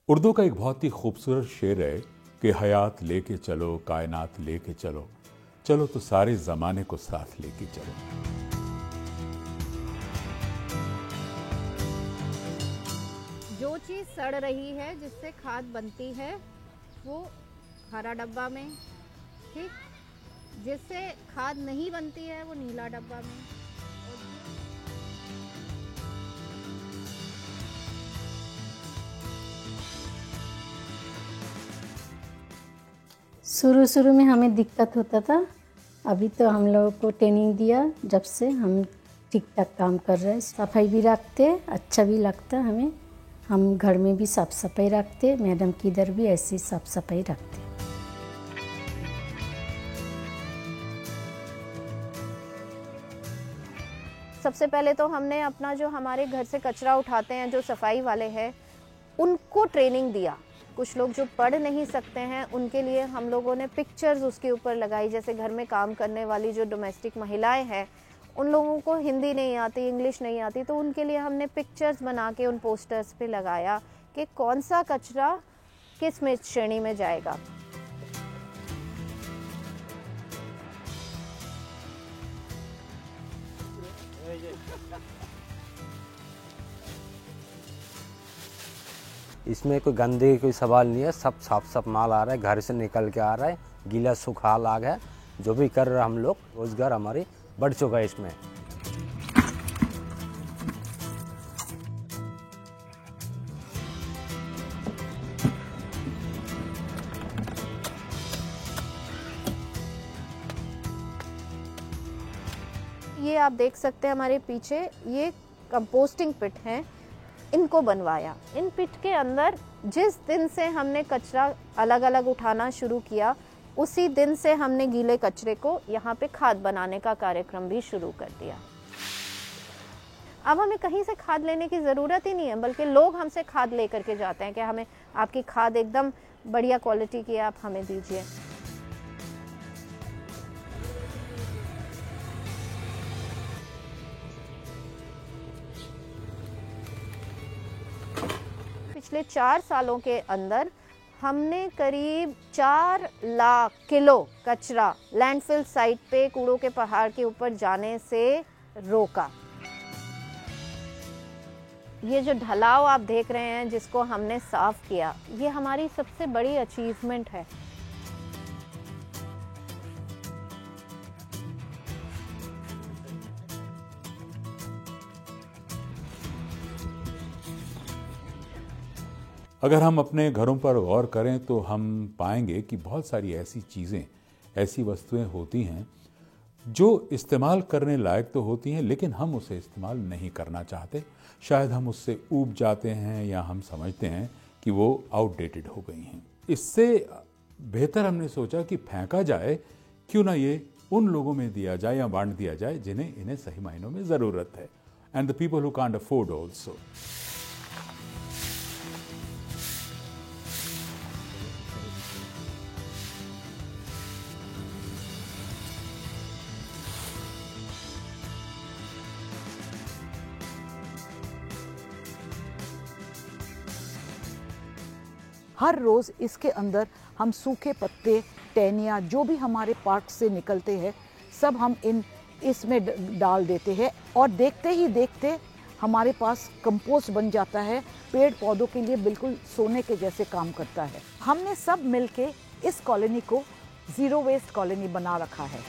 उर्दू का एक बहुत ही खूबसूरत शेर है कि हयात लेके चलो, कायनात लेके चलो, चलो तो सारे ज़माने को साथ लेके चलो। जो चीज़ सड़ रही है, जिससे खाद बनती है, वो हरा डब्बा में, ठीक। जिससे खाद नहीं बनती है, वो नीला डब्बा में। शुरू में हमें दिक्कत होता था। अभी तो हम लोगों को ट्रेनिंग दिया, जब से हम ठीक ठाक काम कर रहे हैं। सफाई भी रखते, अच्छा भी लगता हमें। हम घर में भी साफ सफाई रखते, मैडम की इधर भी ऐसी साफ सफाई रखते। सबसे पहले तो हमने अपना जो हमारे घर से कचरा उठाते हैं, जो सफाई वाले हैं, उनको ट्रेनिंग दिया। कुछ लोग जो पढ़ नहीं सकते हैं, उनके लिए हम लोगों ने पिक्चर्स उसके ऊपर लगाई। जैसे घर में काम करने वाली जो डोमेस्टिक महिलाएं हैं, उन लोगों को हिंदी नहीं आती, इंग्लिश नहीं आती, तो उनके लिए हमने पिक्चर्स बना के उन पोस्टर्स पे लगाया कि कौन सा कचरा किस में श्रेणी में जाएगा। इसमें कोई गंदगी कोई सवाल नहीं है, सब साफ माल आ रहा है, घर से निकल के आ रहा है, गीला सूखा लाग है। जो भी कर रहे हम लोग, रोजगार हमारी बढ़ चुका है इसमें। ये आप देख सकते हैं हमारे पीछे, ये कंपोस्टिंग पिट हैं। इनको बनवाया। इन पिट के अंदर जिस दिन से हमने कचरा अलग अलग उठाना शुरू किया, उसी दिन से हमने गीले कचरे को यहाँ पे खाद बनाने का कार्यक्रम भी शुरू कर दिया। अब हमें कहीं से खाद लेने की ज़रूरत ही नहीं है, बल्कि लोग हमसे खाद लेकर के जाते हैं कि हमें आपकी खाद एकदम बढ़िया क्वालिटी की है, आप हमें दीजिए। पिछले 4 सालों के अंदर हमने करीब 4 लाख किलो कचरा लैंडफिल साइट पे कूड़ों के पहाड़ के ऊपर जाने से रोका। ये जो ढलाव आप देख रहे हैं, जिसको हमने साफ किया, ये हमारी सबसे बड़ी अचीवमेंट है। अगर हम अपने घरों पर गौर करें तो हम पाएंगे कि बहुत सारी ऐसी चीज़ें, ऐसी वस्तुएं होती हैं जो इस्तेमाल करने लायक तो होती हैं, लेकिन हम उसे इस्तेमाल नहीं करना चाहते। शायद हम उससे ऊब जाते हैं या हम समझते हैं कि वो आउटडेटेड हो गई हैं। इससे बेहतर हमने सोचा कि फेंका जाए, क्यों ना ये उन लोगों में दिया जाए या बांट दिया जाए जिन्हें इन्हें सही मायनों में ज़रूरत है, and the people who can't afford also. हर रोज़ इसके अंदर हम सूखे पत्ते, टहनियाँ, जो भी हमारे पार्क से निकलते हैं, सब हम इसमें डाल देते हैं, और देखते ही देखते हमारे पास कंपोस्ट बन जाता है। पेड़ पौधों के लिए बिल्कुल सोने के जैसे काम करता है। हमने सब मिलके इस कॉलोनी को ज़ीरो वेस्ट कॉलोनी बना रखा है।